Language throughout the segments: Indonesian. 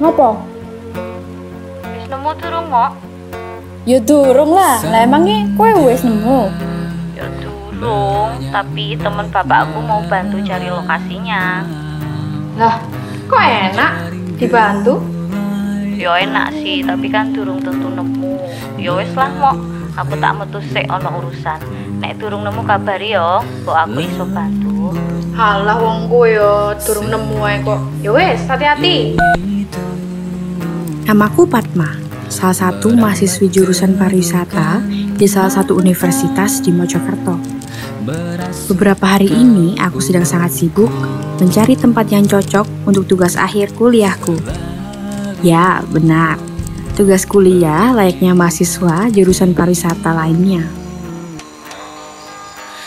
Ngopo? Wis nemu durung, Mok? Ya durung lah emangnya kowe wis nemu? Ya durung, tapi temen bapakku mau bantu cari lokasinya. Lah, kok enak dibantu? Ya enak sih, tapi kan durung tentu nemu. Ya wis lah, Mok. Aku tak metu sik ana urusan. Nek durung nemu kabari yo, kok aku iso bantu. Halah wong kowe yo durung nemu ae kok. Ya wis, hati-hati. Namaku Padma, salah satu mahasiswi jurusan pariwisata di salah satu universitas di Mojokerto. Beberapa hari ini aku sedang sangat sibuk mencari tempat yang cocok untuk tugas akhir kuliahku. Ya, benar. Tugas kuliah layaknya mahasiswa jurusan pariwisata lainnya.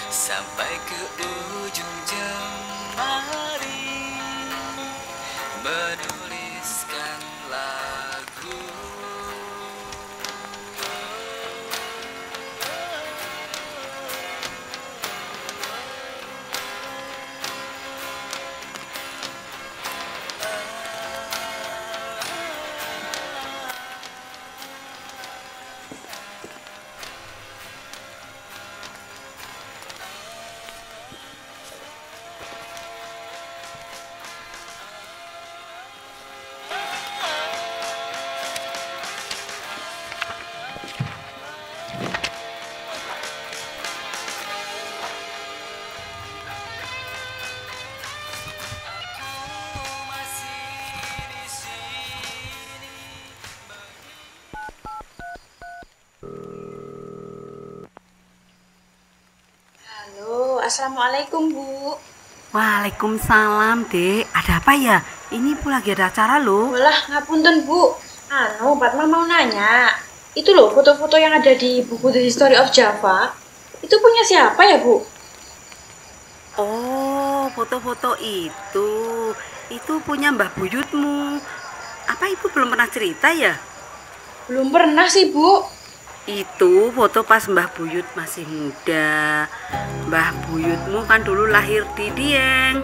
Sampai ke ujung jemari menuliskan lagu. Halo, assalamualaikum Bu. Waalaikumsalam, Dek. Ada apa ya? Ini Bu lagi ada acara loh. Walah, ngapunten Bu. Padma mau nanya. Itu loh foto-foto yang ada di buku The History of Java. Itu punya siapa ya Bu? Oh, foto-foto itu. Itu punya Mbah Buyutmu. Apa Ibu belum pernah cerita ya? Belum pernah sih Bu. Itu foto pas Mbah Buyut masih muda. Mbah Buyutmu kan dulu lahir di Dieng.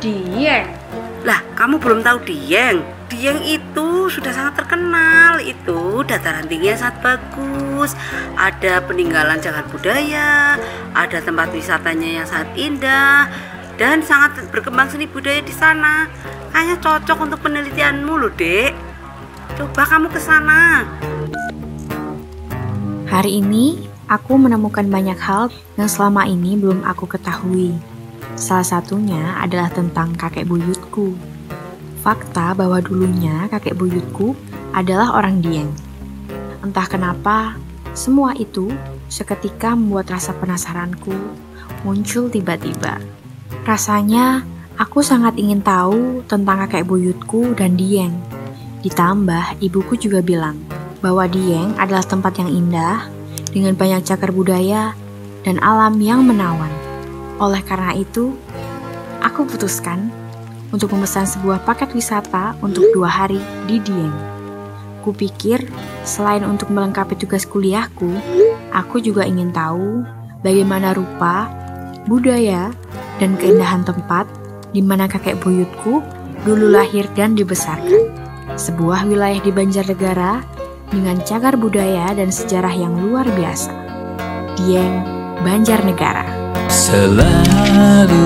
Dieng? Lah, kamu belum tahu Dieng? Dieng itu sudah sangat terkenal. Itu dataran tingginya sangat bagus. Ada peninggalan cagar budaya, ada tempat wisatanya yang sangat indah, dan sangat berkembang seni budaya di sana. Kayaknya cocok untuk penelitianmu loh, Dek. Coba kamu ke sana. Hari ini, aku menemukan banyak hal yang selama ini belum aku ketahui. Salah satunya adalah tentang kakek buyutku. Fakta bahwa dulunya kakek buyutku adalah orang Dieng. Entah kenapa, semua itu seketika membuat rasa penasaranku muncul tiba-tiba. Rasanya, aku sangat ingin tahu tentang kakek buyutku dan Dieng. Ditambah, ibuku juga bilang bahwa Dieng adalah tempat yang indah, dengan banyak cagar budaya dan alam yang menawan. Oleh karena itu, aku putuskan untuk memesan sebuah paket wisata untuk 2 hari di Dieng. Kupikir, selain untuk melengkapi tugas kuliahku, aku juga ingin tahu bagaimana rupa, budaya, dan keindahan tempat di mana kakek buyutku dulu lahir dan dibesarkan. Sebuah wilayah di Banjarnegara dengan cagar budaya dan sejarah yang luar biasa. Dieng, Banjarnegara. Selalu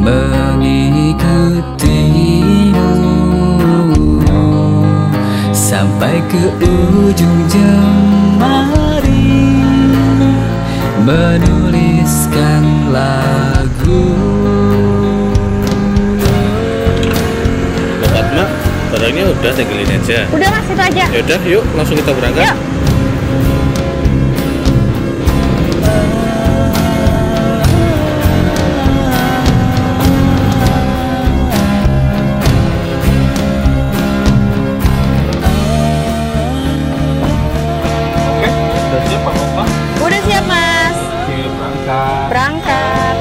mengikutimu sampai ke ujung jemari menuliskan lagu. Fatma, barangnya udah tinggalin aja. Udah Mas, itu aja. Yaudah, yuk langsung kita berangkat. Yuk. Oke, udah siap Pak Fatma? Udah siap Mas. Oke, berangkat. Berangkat.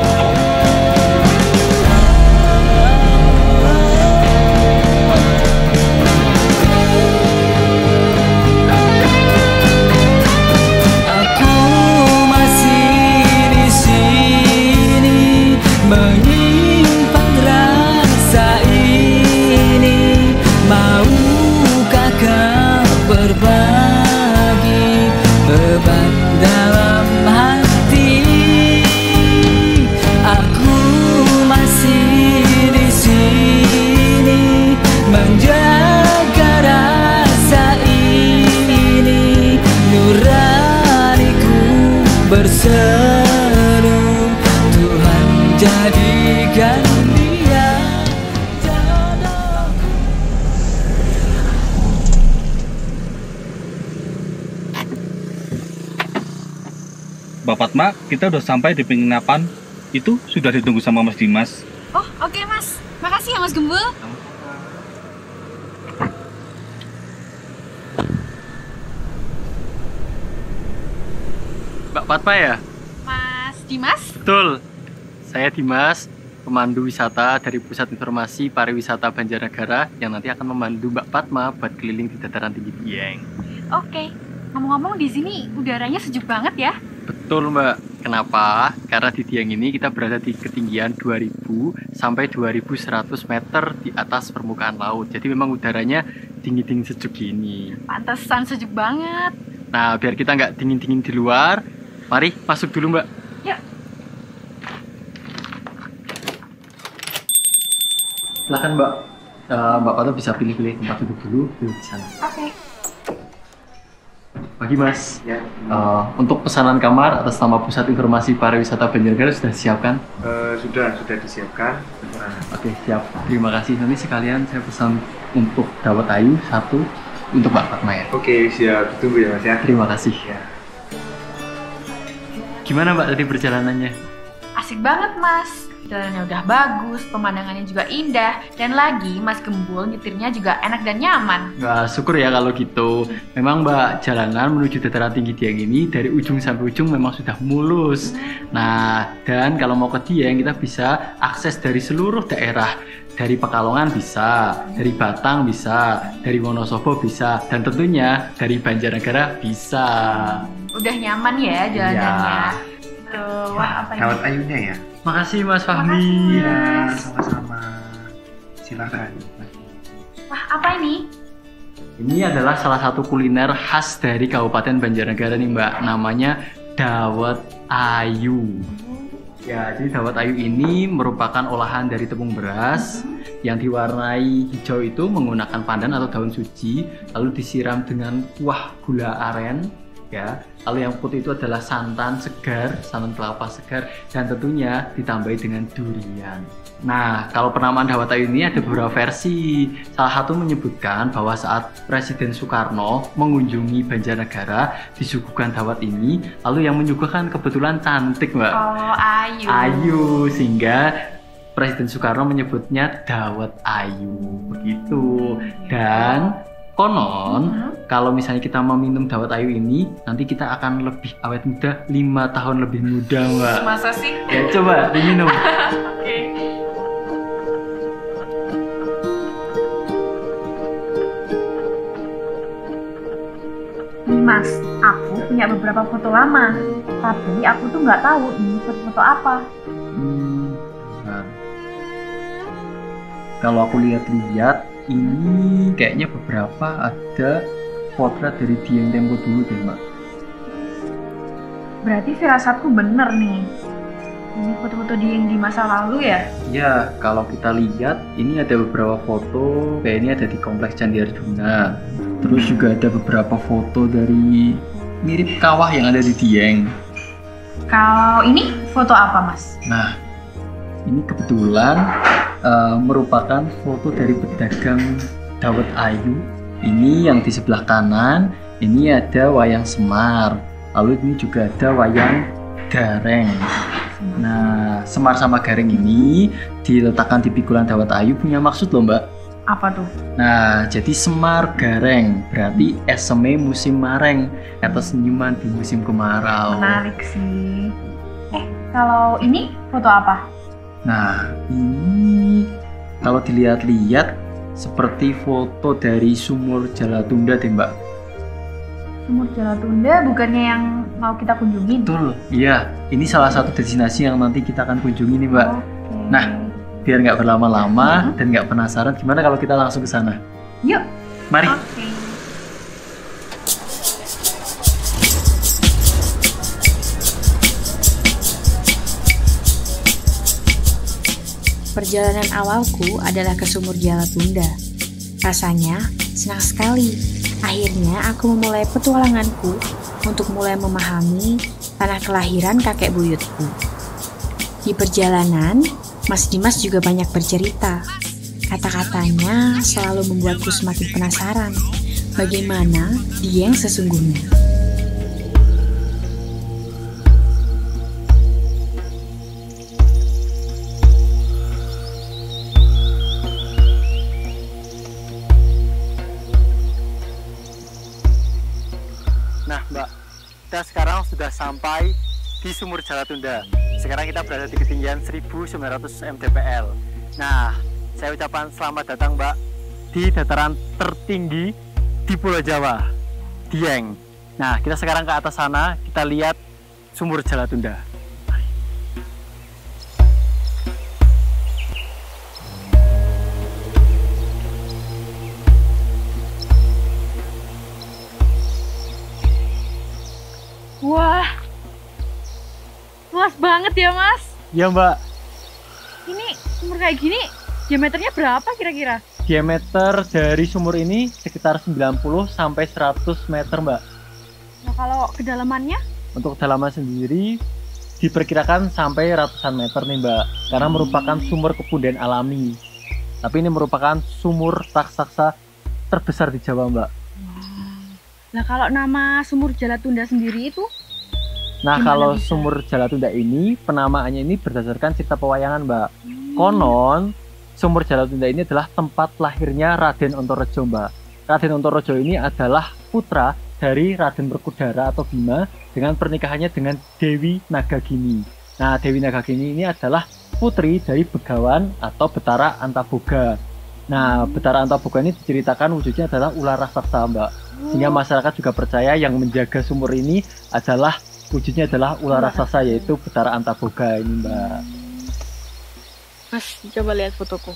Mbak Fatma, kita udah sampai di penginapan. Itu sudah ditunggu sama Mas Dimas. Oh, oke Mas. Makasih ya Mas Gembul. Mbak Fatma ya? Mas Dimas? Betul. Saya Dimas, pemandu wisata dari Pusat Informasi Pariwisata Banjarnegara yang nanti akan memandu Mbak Fatma buat keliling di dataran tinggi Dieng. Oke. Ngomong-ngomong di sini udaranya sejuk banget ya? Betul Mbak. Kenapa? Karena di Dieng ini kita berada di ketinggian 2000 sampai 2100 meter di atas permukaan laut. Jadi memang udaranya dingin-dingin sejuk gini. Pantesan sejuk banget. Nah, biar kita nggak dingin-dingin di luar, mari masuk dulu Mbak. Yuk. Silahkan Mbak. Mbak Fatma bisa pilih-pilih tempat duduk dulu di sana. Oke. Pagi Mas. Ya. Untuk pesanan kamar atas nama Pusat Informasi Pariwisata Banjarnegara sudah disiapkan? Sudah disiapkan. Oke, siap. Terima kasih. Nanti sekalian saya pesan untuk dawet ayu satu untuk Mbak Fatma ya. Oke, siap. Tunggu ya Mas ya. Terima kasih. Ya. Gimana Mbak tadi perjalanannya? Asik banget Mas. Jalannya udah bagus, pemandangannya juga indah, dan lagi Mas Gembul nyetirnya juga enak dan nyaman. Wah, syukur ya kalau gitu. Memang Mbak, jalanan menuju dataran tinggi Dieng ini dari ujung sampai ujung memang sudah mulus. Nah, dan kalau mau ke Dieng kita bisa akses dari seluruh daerah. Dari Pekalongan bisa, dari Batang bisa, dari Wonosobo bisa, dan tentunya dari Banjarnegara bisa. Udah nyaman ya jalanannya. Wah, apa Dawet ini? ayunya ya. Makasih Mas Fahmi. Ya, sama-sama. Silakan. Wah, apa ini? Ini adalah salah satu kuliner khas dari Kabupaten Banjarnegara nih Mbak. Namanya dawet ayu. Ya, jadi dawet ayu ini merupakan olahan dari tepung beras yang diwarnai hijau itu menggunakan pandan atau daun suji, lalu disiram dengan kuah gula aren. Ya, lalu yang putih itu adalah santan segar, santan kelapa segar, dan tentunya ditambahi dengan durian. Nah, kalau penamaan dawet ayu ini ada beberapa versi. Salah satu menyebutkan bahwa saat Presiden Soekarno mengunjungi Banjarnegara, disuguhkan dawet ini, lalu yang menyuguhkan kebetulan cantik, Mbak. Oh, ayu. Ayu, sehingga Presiden Soekarno menyebutnya dawet ayu, begitu. Dan konon, kalau misalnya kita meminum dawet ayu ini, nanti kita akan lebih awet muda, 5 tahun lebih muda, Mbak. Masa sih? Ya, coba diminum. Oke. Nih Mas, aku punya beberapa foto lama, tapi aku tuh nggak tahu ini foto-foto apa. Nah. Kalau aku lihat-lihat, ini kayaknya beberapa ada potret dari Dieng tempo dulu deh, Mbak. Berarti firasatku bener nih. Ini foto-foto Dieng di masa lalu ya? Ya, kalau kita lihat, ini ada beberapa foto, kayaknya ada di Kompleks Candi Arjuna. Terus juga ada beberapa foto dari mirip kawah yang ada di Dieng. Kalau ini foto apa Mas? Nah, ini kebetulan merupakan foto dari pedagang dawet ayu. Ini yang di sebelah kanan, ini ada wayang Semar. Lalu ini juga ada wayang Gareng. Nah, Semar sama Gareng ini diletakkan di pikulan dawet ayu punya maksud loh, Mbak. Apa tuh? Nah, jadi Semar Gareng berarti eseme musim mareng atau senyuman di musim kemarau. Menarik sih. Kalau ini foto apa? Nah, ini kalau dilihat-lihat seperti foto dari Sumur Jalatunda deh, Mbak. Sumur Jalatunda bukannya yang mau kita kunjungin? Betul, iya. Ini salah satu destinasi yang nanti kita akan kunjungi nih, Mbak. Oke. Nah, biar nggak berlama-lama dan nggak penasaran, gimana kalau kita langsung ke sana? Yuk. Mari. Oke. Perjalanan awalku adalah ke Sumur Jalatunda. Rasanya senang sekali. Akhirnya aku memulai petualanganku untuk mulai memahami tanah kelahiran kakek buyutku. Di perjalanan, Mas Dimas juga banyak bercerita. Kata-katanya selalu membuatku semakin penasaran bagaimana Dieng sesungguhnya. Nah Mbak, kita sekarang sudah sampai di Sumur Jalatunda. Sekarang kita berada di ketinggian 1900 mdpl. Nah, saya ucapkan selamat datang Mbak di dataran tertinggi di Pulau Jawa, Dieng. Nah, kita sekarang ke atas sana, kita lihat Sumur Jalatunda. Wah, luas banget ya Mas. Ya Mbak. Ini sumur kayak gini, diameternya berapa kira-kira? Diameter dari sumur ini sekitar 90 sampai 100 meter Mbak. Nah kalau kedalamannya? Untuk kedalaman sendiri diperkirakan sampai ratusan meter nih Mbak. Karena merupakan sumur kepundaan alami. Tapi ini merupakan sumur raksasa terbesar di Jawa Mbak. Nah kalau nama Sumur Jalatunda sendiri itu? Nah kalau Sumur Jalatunda ini penamaannya ini berdasarkan cerita pewayangan Mbak. Konon Sumur Jalatunda ini adalah tempat lahirnya Raden Ontorejo Mbak. Raden Ontorejo ini adalah putra dari Raden Werkudara atau Bima dengan pernikahannya dengan Dewi Nagagini. Nah Dewi Nagagini ini adalah putri dari Begawan atau Betara Antaboga. Nah Betara Antaboga ini diceritakan wujudnya adalah ular raksasa Mbak. Sehingga masyarakat juga percaya yang menjaga sumur ini adalah wujudnya adalah ular raksasa yaitu Betara Antaboga ini Mbak. Mas, coba lihat fotoku.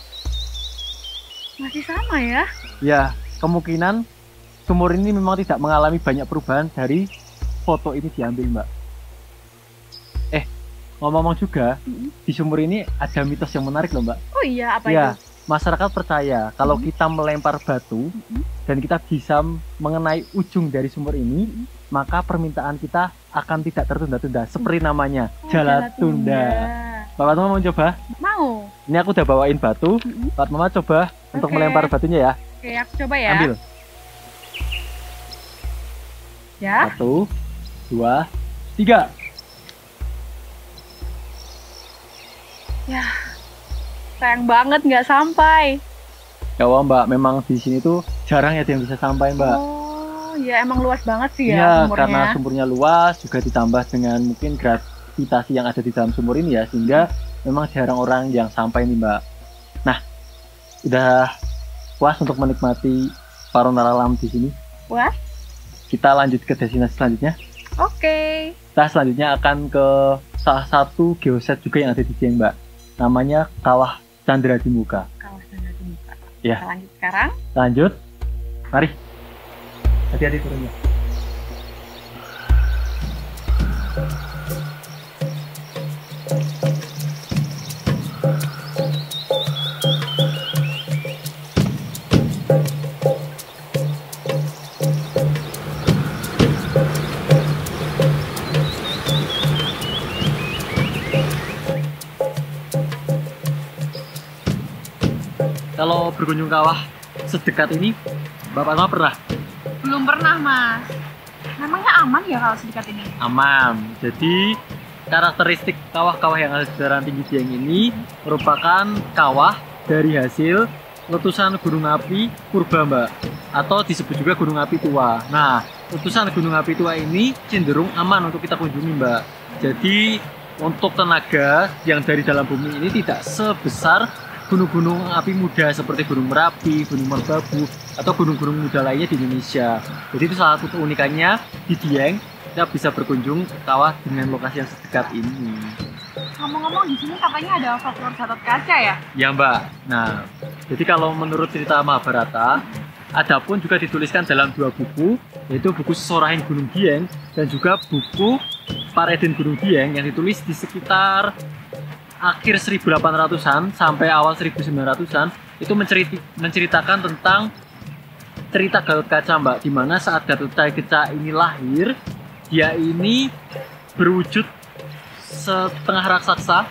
Masih sama ya? Ya, kemungkinan sumur ini memang tidak mengalami banyak perubahan dari foto ini diambil Mbak. Ngomong-ngomong juga, di sumur ini ada mitos yang menarik loh Mbak. Oh iya, apa ya, itu? Masyarakat percaya kalau kita melempar batu dan kita bisa mengenai ujung dari sumur ini, maka permintaan kita akan tidak tertunda-tunda. Seperti namanya, Jalatunda. Bapak Mama mau coba? Mau. Ini aku udah bawain batu. Bapak Mama coba untuk melempar batunya ya. Oke, aku coba ya. Ambil. Ya. 1, 2, 3. Ya, sayang banget nggak sampai. Ya Mbak, memang di sini tuh jarang ya yang bisa sampai Mbak. Oh, ya emang luas banget sih ya Iya, sumurnya. karena sumurnya luas, juga ditambah dengan mungkin gravitasi yang ada di dalam sumur ini ya, sehingga memang jarang orang yang sampai nih Mbak. Nah, udah puas untuk menikmati parona alam di sini? Puas? Kita lanjut ke destinasi selanjutnya. Oke. Kita selanjutnya akan ke salah satu geoset juga yang ada di Dieng Mbak. Namanya Kawah Candra di Muka. Kawah Candra di Muka. Ya. Kita lanjut sekarang. Lanjut. Mari. Hati-hati turunnya. Kalau berkunjung kawah sedekat ini, Bapak Mama pernah? Belum pernah, Mas. Memangnya aman ya kalau sedekat ini? Aman. Jadi karakteristik kawah-kawah yang ada di dataran tinggi Dieng ini merupakan kawah dari hasil letusan gunung api purba Mbak, atau disebut juga gunung api tua. Nah, letusan gunung api tua ini cenderung aman untuk kita kunjungi Mbak. Jadi untuk tenaga yang dari dalam bumi ini tidak sebesar gunung-gunung api muda seperti Gunung Merapi, Gunung Merbabu, atau gunung-gunung muda lainnya di Indonesia. Jadi itu salah satu keunikannya di Dieng, kita bisa berkunjung ke kawah dengan lokasi yang sedekat ini. Ngomong-ngomong di sini katanya ada folklore Gatot Kaca ya? Ya Mbak. Nah, jadi kalau menurut cerita Mahabharata, ada pun juga dituliskan dalam 2 buku, yaitu buku Sesorahin Gunung Dieng dan juga buku Pareden Gunung Dieng yang ditulis di sekitar akhir 1800-an sampai awal 1900-an. Itu menceritakan tentang cerita Gatot Kaca Mbak, di mana saat Gatot Kaca ini lahir, dia ini berwujud setengah raksasa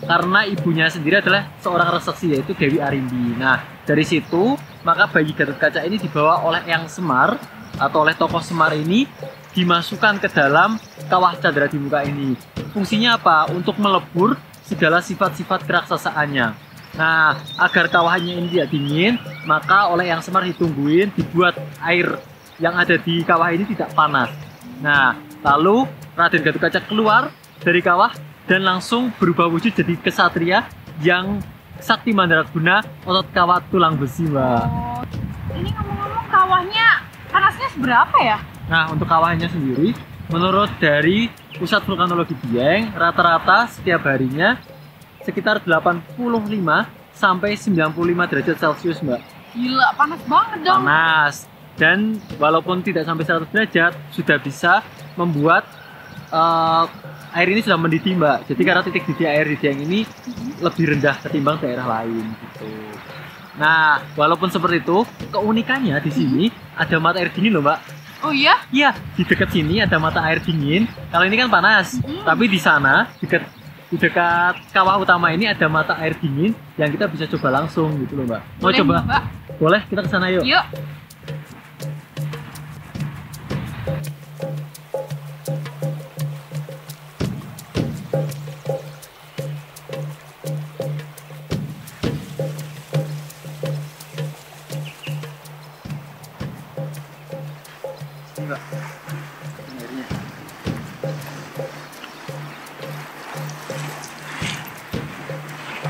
karena ibunya sendiri adalah seorang raksasi yaitu Dewi Arimbi. Nah, dari situ maka bayi Gatot Kaca ini dibawa oleh Eyang Semar atau oleh tokoh Semar ini dimasukkan ke dalam Kawah Candra di Muka ini. Fungsinya apa? Untuk melebur segala sifat-sifat keraksasaannya. Nah, agar kawahnya ini tidak dingin, maka oleh Eyang Semar ditungguin, dibuat air yang ada di kawah ini tidak panas. Nah, lalu Raden Gatot Kaca keluar dari kawah dan langsung berubah wujud jadi kesatria yang sakti mandraguna, otot kawah tulang besi, Mbak. Oh, ini ngomong-ngomong kawahnya panasnya seberapa ya? Nah, untuk kawahnya sendiri, menurut dari Pusat Vulkanologi Dieng, rata-rata setiap harinya sekitar 85 sampai 95 derajat Celcius, Mbak. Gila, panas banget dong. Panas. Dan walaupun tidak sampai 100 derajat, sudah bisa membuat air ini sudah mendidih, Mbak. Jadi karena titik didih air di Dieng ini lebih rendah ketimbang daerah lain gitu. Nah, walaupun seperti itu, keunikannya di sini ada mata air dingin loh, Mbak. Oh iya? Iya, di dekat sini ada mata air dingin. Kalau ini kan panas, tapi di sana di dekat kawah utama ini ada mata air dingin yang kita bisa coba langsung gitu loh, Mbak. Mau Boleh, coba? Mbak. Boleh, kita ke sana yuk. Yuk.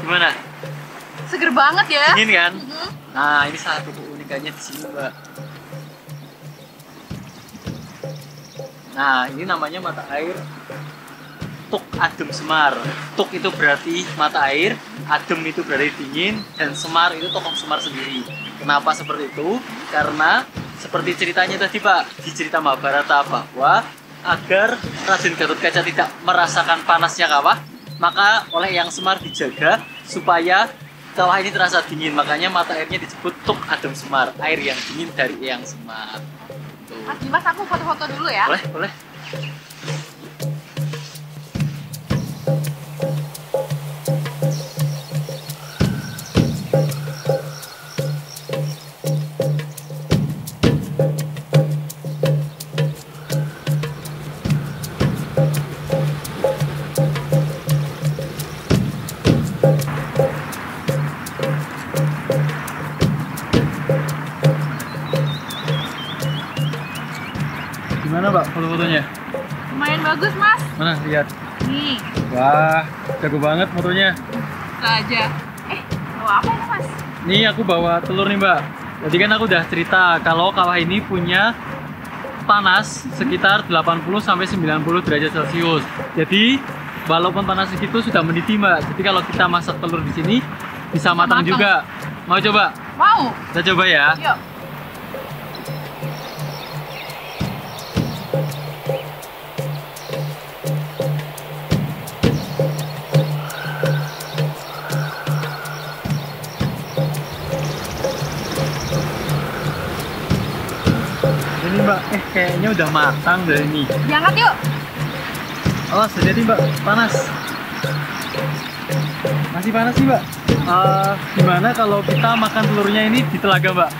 Gimana? Seger banget ya. Dingin kan? Nah, ini salah satu keunikannya di sini, Mbak. Nah, ini namanya mata air Tuk Adem Semar. Tuk itu berarti mata air, adem itu berarti dingin, dan Semar itu tokoh Semar sendiri. Kenapa seperti itu? Karena seperti ceritanya tadi, Pak, di cerita Mahabharata, bahwa agar Raden Gatot Kaca tidak merasakan panasnya kawah, maka oleh Eyang Semar dijaga supaya kawah ini terasa dingin. Makanya mata airnya disebut Tuk Adem Semar, air yang dingin dari Eyang Semar. Tuh. Mas Dimas, aku foto-foto dulu ya. Boleh, boleh. Gimana, Mbak, foto-fotonya? Lumayan bagus, Mas. Mana, lihat. Nih, Wah, jago banget fotonya. bisa aja. Bawa apa ini, Mas? Nih aku bawa telur nih, Mbak. Jadi kan aku udah cerita kalau kawah ini punya panas sekitar 80 sampai 90 derajat Celcius. Jadi walaupun panas segitu sudah mendidih, Mbak. Jadi kalau kita masak telur di sini bisa matang juga. Mau coba? Mau. Kita coba ya. Yuk. Ini, Mbak, kayaknya udah matang dari ini. Diangkat yuk. Oh, jadi Mbak, panas. Masih panas sih, Mbak. Gimana kalau kita makan telurnya ini di telaga, Mbak?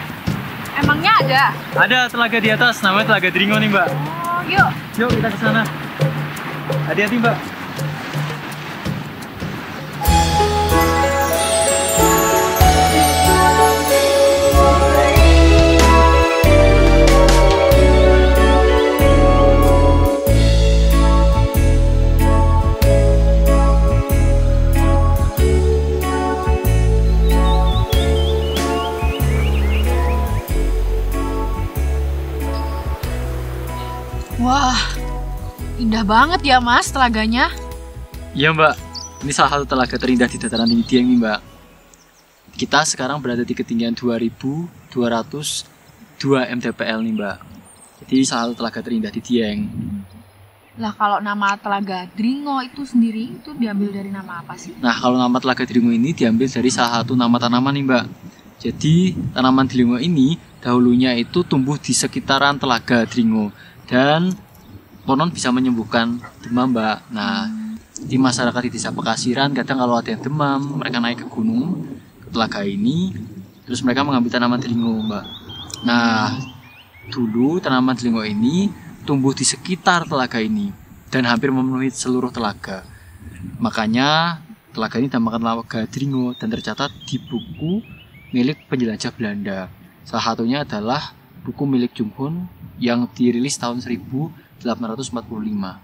Emangnya ada? Ada telaga di atas, namanya Telaga Dringo nih, Mbak. Oh, yuk. Yuk kita ke sana. Hati-hati, Mbak. Wah, indah banget ya, Mas, telaganya. Iya, Mbak. Ini salah satu telaga terindah di dataran tinggi Dieng nih, Mbak. Kita sekarang berada di ketinggian 2202 mdpl nih, Mbak. Jadi salah satu telaga terindah di Dieng. Lah, kalau nama Telaga Dringo itu sendiri itu diambil dari nama apa sih? Nah, kalau nama Telaga Dringo ini diambil dari salah satu nama tanaman nih, Mbak. Jadi tanaman Dringo ini dahulunya itu tumbuh di sekitaran Telaga Dringo dan konon bisa menyembuhkan demam, Mbak. Nah, di masyarakat di desa Pekasiran kadang kalau ada yang demam, mereka naik ke gunung, ke telaga ini, terus mereka mengambil tanaman Dringo, Mbak. Nah, dulu tanaman Dringo ini tumbuh di sekitar telaga ini dan hampir memenuhi seluruh telaga. Makanya telaga ini dinamakan Telaga Dringo dan tercatat di buku milik penjelajah Belanda. Salah satunya adalah buku milik Jung Hoon yang dirilis tahun 1899. 1845.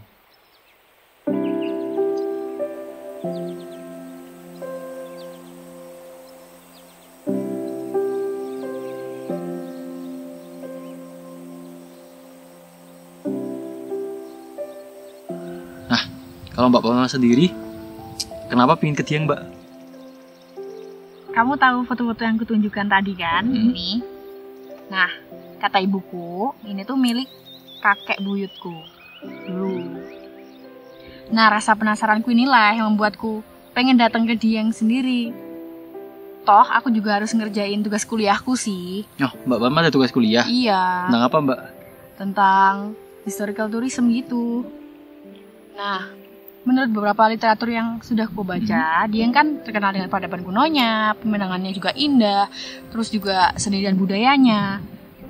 Nah, kalau Mbak Palma sendiri, kenapa pingin ke Dieng, Mbak? Kamu tahu foto-foto yang kutunjukkan tadi kan? Ini. Nah, kata ibuku, ini tuh milik kakek buyutku dulu. Nah, rasa penasaranku inilah yang membuatku pengen datang ke Dieng sendiri. Toh, aku juga harus ngerjain tugas kuliahku sih. Oh, Mbak Palma ada tugas kuliah? Iya. Tentang apa, Mbak? Tentang historical tourism gitu. Nah, menurut beberapa literatur yang sudah aku baca, Dieng kan terkenal dengan peradaban kunonya, pemandangannya juga indah, terus juga seni dan budayanya.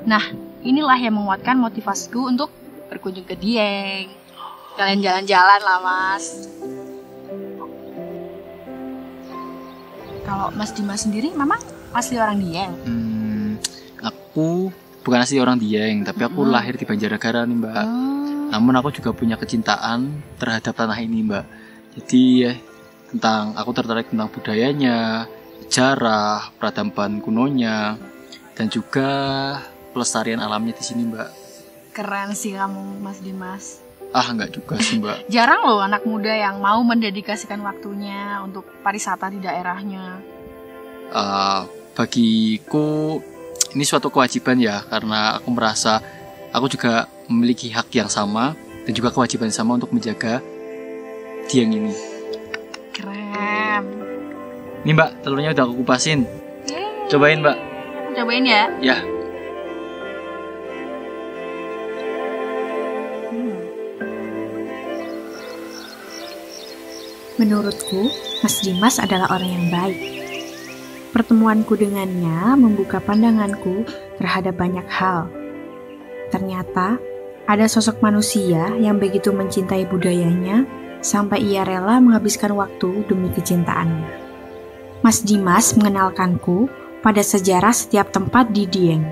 Nah, inilah yang menguatkan motivasiku untuk berkunjung ke Dieng. Kalian jalan-jalan lah, Mas. Kalau Mas Dimas sendiri, memang asli orang Dieng? Aku bukan asli orang Dieng, tapi aku lahir di Banjarnegara nih, Mbak. Namun aku juga punya kecintaan terhadap tanah ini, Mbak. Jadi aku tertarik tentang budayanya, sejarah, peradaban kunonya, dan juga pelestarian alamnya di sini, Mbak. Keren sih kamu, Mas Dimas. Enggak juga sih, Mbak. Jarang loh anak muda yang mau mendedikasikan waktunya untuk pariwisata di daerahnya. Bagiku ini suatu kewajiban ya, karena aku merasa aku juga memiliki hak yang sama dan juga kewajiban yang sama untuk menjaga Dieng ini. Keren. Nih, Mbak, telurnya udah aku kupasin. Cobain, Mbak. Cobain ya. Ya. Menurutku, Mas Dimas adalah orang yang baik. Pertemuanku dengannya membuka pandanganku terhadap banyak hal. Ternyata, ada sosok manusia yang begitu mencintai budayanya sampai ia rela menghabiskan waktu demi kecintaannya. Mas Dimas mengenalkanku pada sejarah setiap tempat di Dieng.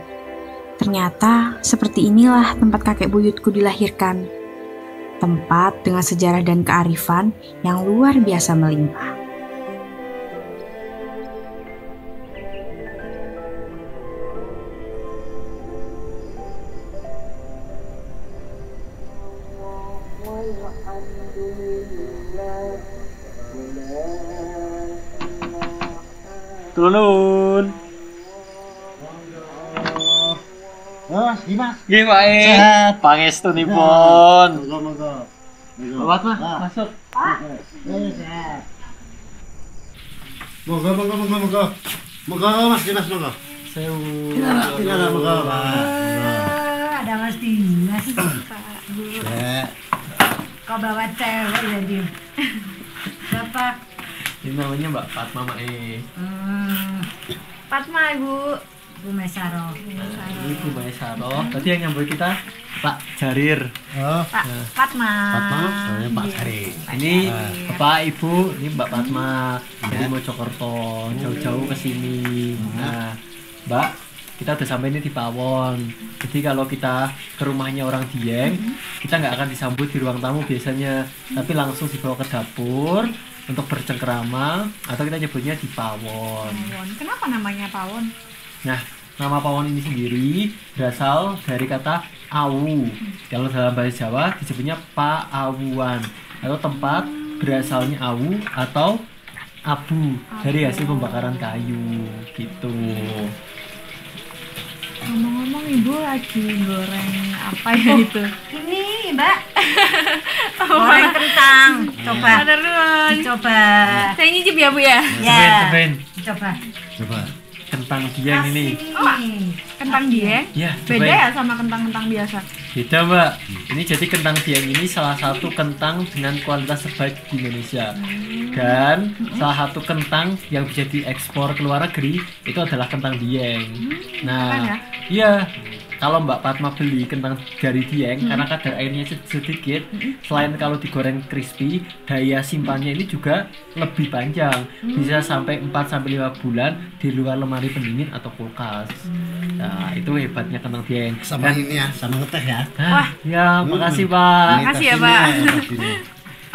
Ternyata, seperti inilah tempat kakek buyutku dilahirkan. Tempat dengan sejarah dan kearifan yang luar biasa melimpah. Turun. Mas Dimas. Nggih, Pak. Sehat. Pangestunipun. Monggo. Lewat, Mas. Masuk. Sehat. Monggo. Monggo Mas Dimas, monggo. Sewu. Monggo, Pak. Ada Mas Dimas, Pak. Kok bawa cewek ya, Dim? Siapa? Ini namanya Mbak Fatma, Mak. Fatma, Ibu. Bu Mesaro. Ibu Mesaro. Tadi yang nyambut kita Pak Jarir. Pak Fatma. Saya Pak Jarir. Ini Bapak Ibu, ini Mbak Fatma dari Mojokerto, jauh-jauh ke sini. Nah, Mbak, kita udah sampai ini di Pawon. Jadi kalau kita ke rumahnya orang Dieng, kita nggak akan disambut di ruang tamu biasanya, tapi langsung dibawa ke dapur untuk bercengkerama, atau kita nyebutnya di Pawon. Kenapa namanya Pawon? Nah, nama Pawon ini sendiri berasal dari kata awu. Kalau dalam bahasa Jawa disebutnya paawuan, atau tempat berasalnya awu atau abu dari hasil pembakaran kayu gitu. Ngomong-ngomong, Ibu lagi goreng apa ya itu? Ini, Mbak. Goreng kentang. Coba. Coba. Saya nyicip ya, Bu ya? Cobain. Coba. Kentang Dieng ini. Kentang Dieng? Ya, beda ya sama kentang-kentang biasa? Beda, Mbak. Ini jadi kentang Dieng ini salah satu kentang dengan kualitas terbaik di Indonesia. Dan salah satu kentang yang bisa diekspor ke luar negeri itu adalah kentang Dieng. Nah, iya. kalau Mbak Fatma beli kentang dari Dieng karena kadar airnya sedikit, selain kalau digoreng crispy, daya simpannya ini juga lebih panjang, bisa sampai 4-5 bulan di luar lemari pendingin atau kulkas. Nah, itu hebatnya kentang Dieng. Sama ini ya, sama ngeteh ya. Wah, ya makasih Pak. Makasih ya Pak.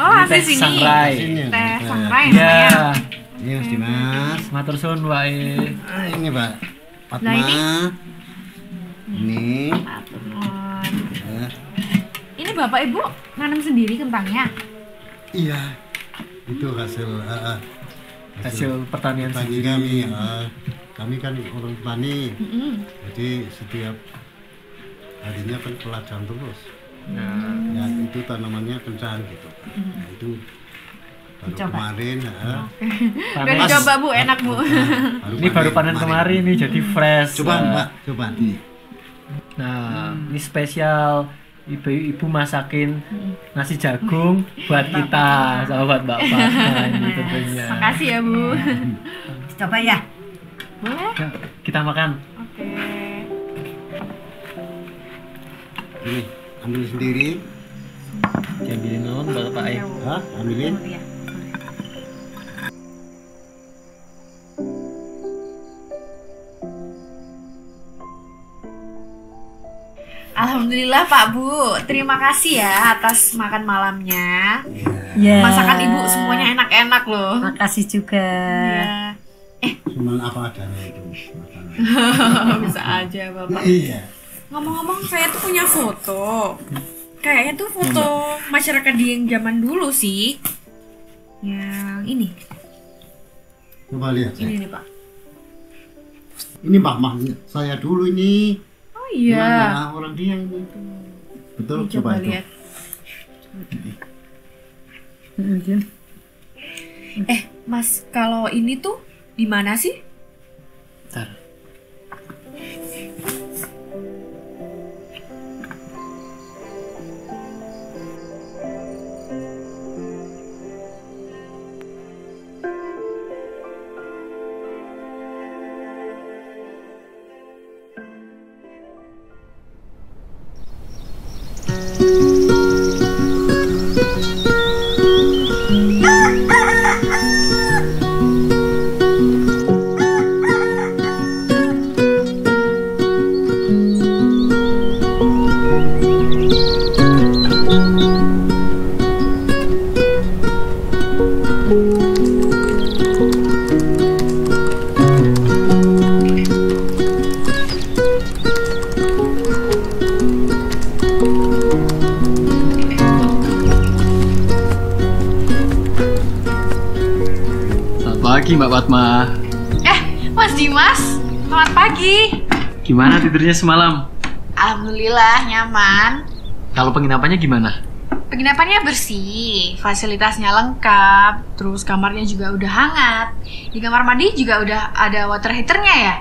Oh, teh hasil sini. sangrai. Teh sangrai Ya. namanya. Ini Mas Dimas. Matur suwun wae. Ini Pak Fatma. Nah, ini. Ini Bapak Ibu nanam sendiri kentangnya? Iya. Itu hasil pertanian petani sendiri. kami. Kami kan orang petani. Jadi setiap harinya kan pelajaran terus. Ya itu tanamannya kencang gitu. Nah, itu baru Coba. kemarin. Udah dicoba Bu, enak Bu. Ini baru panen kemarin nih, jadi fresh. Coba Mbak, coba. Nah, ini spesial ibu masakin nasi jagung buat kita, sama buat Mbak Fatma ini tentunya. Makasih ya Bu. Coba ya. Boleh? Ya, kita makan. Oke. Ini ambil sendiri. Diambilin non Bapak Aik. Hah? Ambilin. Alhamdulillah Pak Bu, terima kasih ya atas makan malamnya. Ya. Masakan Ibu semuanya enak-enak loh. Makasih juga. Ya. Cuman apa adanya itu. Bisa aja Bapak. Iya. Ngomong-ngomong saya tuh punya foto. Kayaknya tuh foto masyarakat Dieng zaman dulu sih. Yang ini. Coba lihat. Ini nih Pak. Ini Mbak Mah, saya dulu ini. Oh iya. Nah, orang Dieng itu. Betul, Ini coba itu. lihat. Mas, kalau ini tuh di mana sih? Bentar. Pagi Mbak Fatma. Mas Dimas, selamat pagi. Gimana tidurnya semalam? Alhamdulillah nyaman. Kalau penginapannya gimana? Penginapannya bersih, fasilitasnya lengkap, terus kamarnya juga udah hangat. Di kamar mandi juga udah ada water heaternya ya.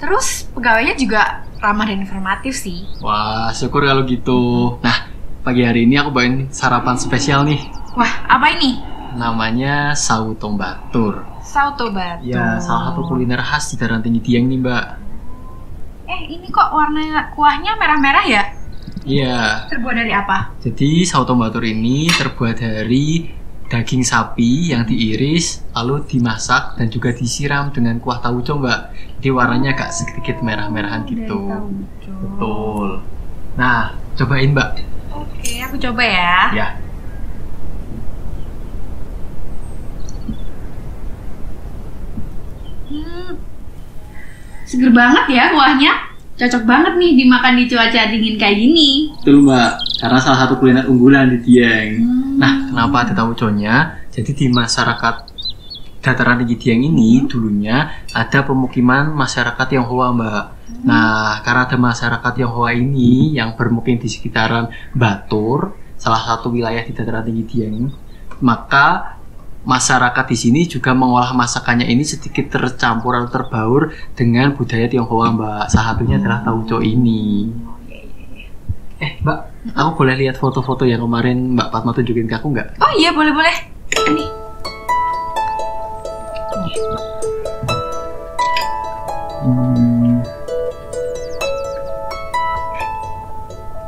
Terus pegawainya juga ramah dan informatif sih. Wah, syukur kalau gitu. Nah, pagi hari ini aku bawain sarapan spesial nih. Wah, apa ini? Namanya Sauto Batur. Sauto Batur. Ya, salah satu kuliner khas di Dataran Tinggi Dieng nih, Mbak. Ini kok warna kuahnya merah-merah ya? Iya. Terbuat dari apa? Jadi Sauto Batur ini terbuat dari daging sapi yang diiris, lalu dimasak dan juga disiram dengan kuah tauco, Mbak. Jadi warnanya agak sedikit merah-merahan gitu. Betul. Nah, cobain, Mbak. Oke, aku coba ya. Ya. Seger banget ya kuahnya. Cocok banget nih dimakan di cuaca dingin kayak gini. Betul, Mbak. Karena salah satu kuliner unggulan di Dieng. Nah, kenapa ada tauconya? Jadi di masyarakat Dataran Tinggi Dieng ini dulunya ada pemukiman masyarakat Tionghoa, Mbak. Nah, karena ada masyarakat Tionghoa ini yang bermukim di sekitaran Batur, salah satu wilayah di Dataran Tinggi Dieng, maka masyarakat di sini juga mengolah masakannya ini sedikit tercampur atau terbaur dengan budaya Tionghoa, Mbak. Salah satunya adalah tauco ini. Mbak, aku boleh lihat foto-foto yang kemarin Mbak Fatma tunjukin ke aku nggak? Oh iya, boleh-boleh. Ini.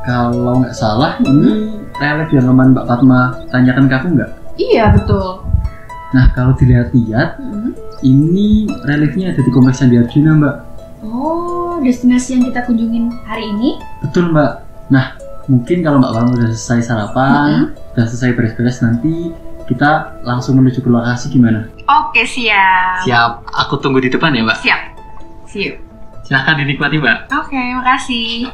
kalau nggak salah ini relief yang kemarin Mbak Fatma tanyakan ke aku nggak? Iya, betul. Nah, kalau dilihat-lihat, ini reliefnya ada di Kompleks Candi Arjuna, Mbak. Oh, destinasi yang kita kunjungin hari ini? Betul, Mbak. Nah, mungkin kalau Mbak Fatma udah selesai sarapan, udah selesai beres-beres, nanti kita langsung menuju ke lokasi gimana? Oke, siap. Siap, aku tunggu di depan ya, Mbak. Siap. Siap. Silahkan dinikmati, Mbak. Oke, makasih.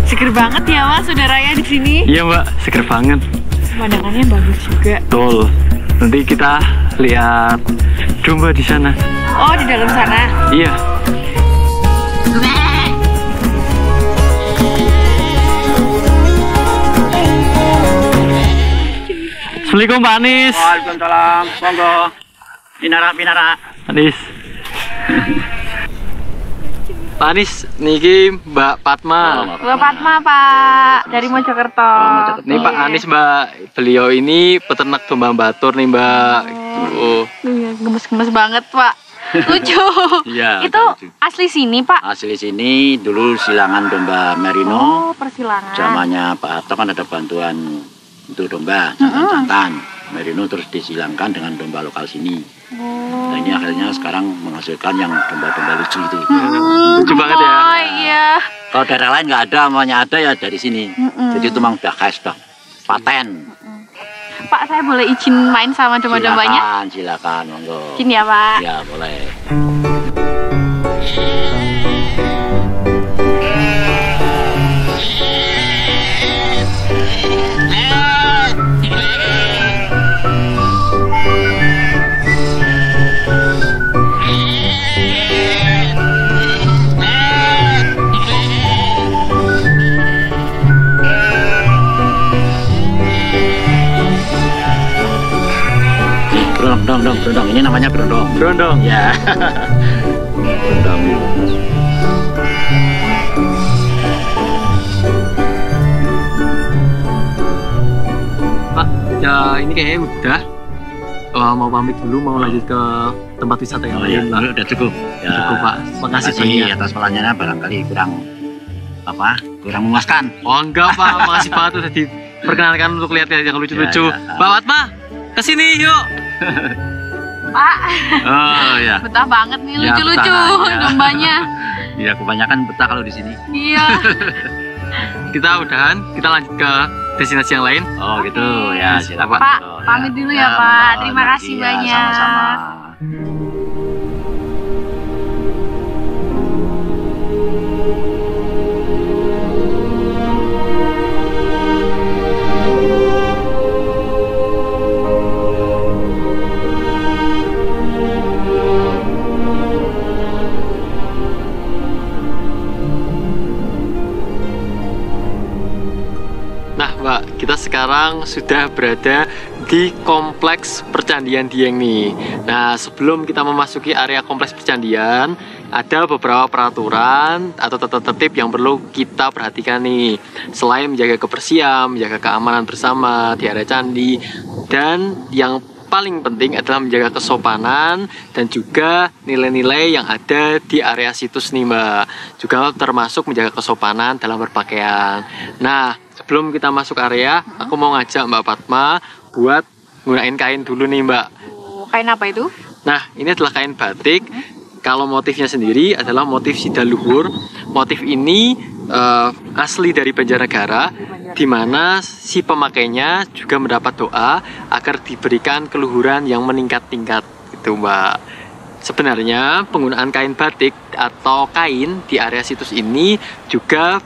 Seger banget ya Mas, saudara ya di sini. Iya Mbak, seger banget. Pemandangannya bagus juga. Betul. Nanti kita lihat domba di sana. Oh, di dalam sana? Iya. Assalamualaikum Pak Anis. Waalaikumsalam. Monggo. Pinara. Anis. Pak Anis, niki Mbak Fatma. Mbak Fatma Pak, dari Mojokerto. Ini Pak Anis Mbak, beliau ini peternak domba batur nih Mbak. Iya, gemes-gemes banget Pak. Lucu. Iya. Itu asli sini Pak? Asli sini dulu silangan domba merino. Oh, persilangan. Zamannya Pak Harto kan ada bantuan untuk domba, jantan merino terus disilangkan dengan domba lokal sini. Nah ini akhirnya sekarang menghasilkan yang domba-domba lucu itu. Lucu banget ya. Oh iya. Kalau daerah lain nggak ada, namanya ada ya dari sini. Jadi itu memang udah khas, udah paten. Pak, saya boleh izin main sama domba-dombanya? Silakan, monggo. Izin ya Pak? Ya boleh. Berondong. Ini namanya berondong. Berondong? Ya. Berondong. Pak, ya ini kayaknya udah. Mau pamit dulu, mau lanjut ke tempat wisata yang lain, Pak. Udah cukup. Ya, cukup, Pak. Makasih banyak atas pelayanannya, barangkali kurang memuaskan. Oh enggak Pak, makasih banget udah diperkenalkan untuk lihat-lihat yang lucu-lucu. Mbak Fatma, kesini yuk. Pak. Oh ya. Betah banget nih, lucu-lucu dombanya. Iya, kebanyakan betah kalau di sini. Iya. Kita udahan, kita lanjut ke destinasi yang lain. Oh gitu ya, silakan. Pak, pamit dulu ya Pak. Terima kasih banyak. Sama-sama. Nah Mbak, kita sekarang sudah berada di Kompleks Percandian Dieng nih. Nah sebelum kita memasuki area Kompleks Percandian, ada beberapa peraturan atau tata tertib yang perlu kita perhatikan nih. Selain menjaga kebersihan, menjaga keamanan bersama di area candi, dan yang paling penting adalah menjaga kesopanan dan juga nilai-nilai yang ada di area situs nih Mbak. Juga termasuk menjaga kesopanan dalam berpakaian. Nah, sebelum kita masuk area, aku mau ngajak Mbak Fatma buat gunain kain dulu nih Mbak. Kain apa itu? Nah, ini adalah kain batik. Kalau motifnya sendiri adalah motif Sidaluhur. Motif ini asli dari Banjarnegara, di mana si pemakainya juga mendapat doa agar diberikan keluhuran yang meningkat-tingkat gitu Mbak. Sebenarnya penggunaan kain batik atau kain di area situs ini juga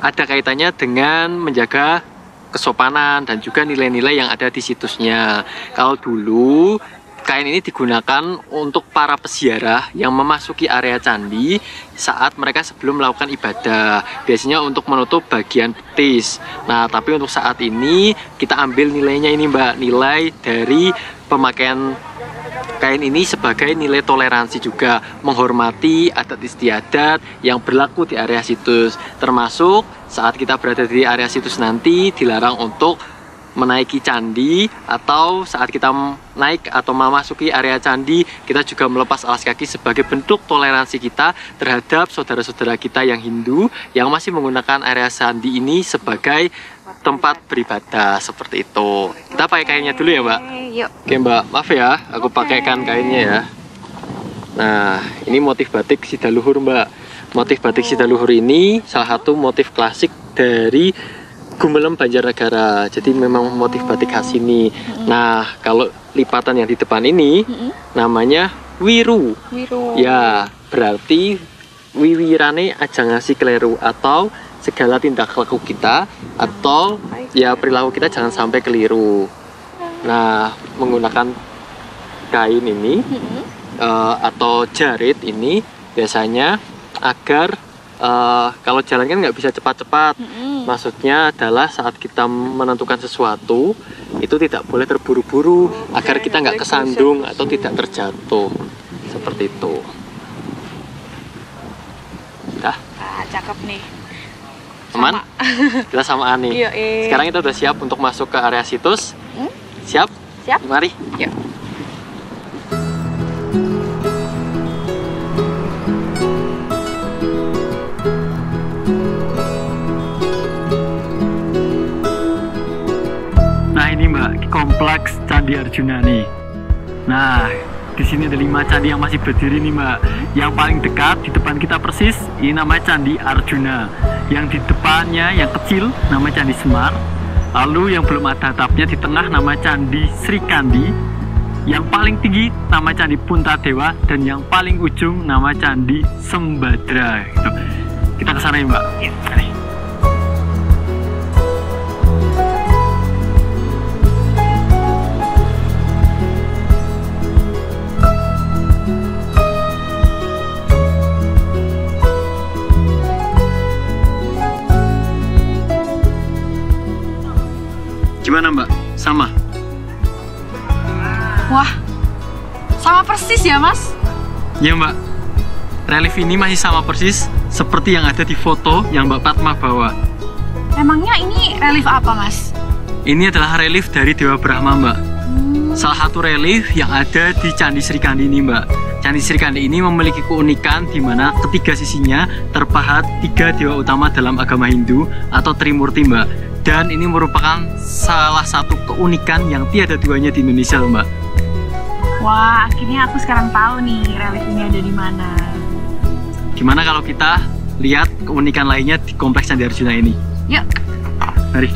ada kaitannya dengan menjaga kesopanan dan juga nilai-nilai yang ada di situsnya. Kalau dulu kain ini digunakan untuk para peziarah yang memasuki area candi saat mereka sebelum melakukan ibadah. Biasanya untuk menutup bagian betis. Nah, tapi untuk saat ini kita ambil nilainya ini Mbak, nilai dari pemakaian kain ini sebagai nilai toleransi juga, menghormati adat istiadat yang berlaku di area situs. Termasuk saat kita berada di area situs nanti dilarang untuk menaiki candi, atau saat kita naik atau memasuki area candi kita juga melepas alas kaki sebagai bentuk toleransi kita terhadap saudara-saudara kita yang Hindu yang masih menggunakan area candi ini sebagai tempat beribadah seperti itu. Kita pakai kainnya dulu ya Mbak. Yuk. Oke Mbak, maaf ya aku pakaikan kainnya ya. Nah, ini motif batik Sidaluhur Mbak. Motif batik Sidaluhur ini salah satu motif klasik dari Gumelem Banjarnegara. Jadi memang motif batik khas ini. Nah, kalau lipatan yang di depan ini namanya wiru. Ya, berarti wiwirane aja ngasih keliru, atau segala tindak laku kita atau ya perilaku kita jangan sampai keliru. Nah, menggunakan kain ini atau jarit ini biasanya agar kalau jalan kan nggak bisa cepat-cepat. Maksudnya adalah saat kita menentukan sesuatu itu tidak boleh terburu-buru agar kita nggak kesandung atau tidak terjatuh seperti itu. Dah. Cakep nih. Aman? Kita samaan nih. Sekarang kita udah siap untuk masuk ke area situs. Siap? Siap. Mari. Yuk. Nah ini Mbak, kompleks Candi Arjuna nih. Nah, di sini ada 5 candi yang masih berdiri nih Mbak. Yang paling dekat di depan kita persis, ini namanya Candi Arjuna. Yang di depannya yang kecil namanya Candi Semar. Lalu yang belum ada atapnya di tengah nama Candi Sri Kandi. Yang paling tinggi nama Candi Puntadewa, dan yang paling ujung nama Candi Sembadra. Gitu. Kita ke sana ya Mbak. Mari. Gimana Mbak? Sama? Wah, sama persis ya Mas? Ya Mbak, relief ini masih sama persis seperti yang ada di foto yang Mbak Fatma bawa. Emangnya ini relief apa Mas? Ini adalah relief dari Dewa Brahma Mbak. Salah satu relief yang ada di Candi Sri Kandi ini Mbak. Candi Sri Kandi ini memiliki keunikan di mana ketiga sisinya terpahat 3 dewa utama dalam agama Hindu atau Trimurti Mbak. Dan ini merupakan salah satu keunikan yang tiada duanya di Indonesia loh Mbak. Wah, akhirnya aku sekarang tahu nih relief ini ada di mana. Gimana kalau kita lihat keunikan lainnya di kompleks Candi Arjuna ini? Yuk. Mari.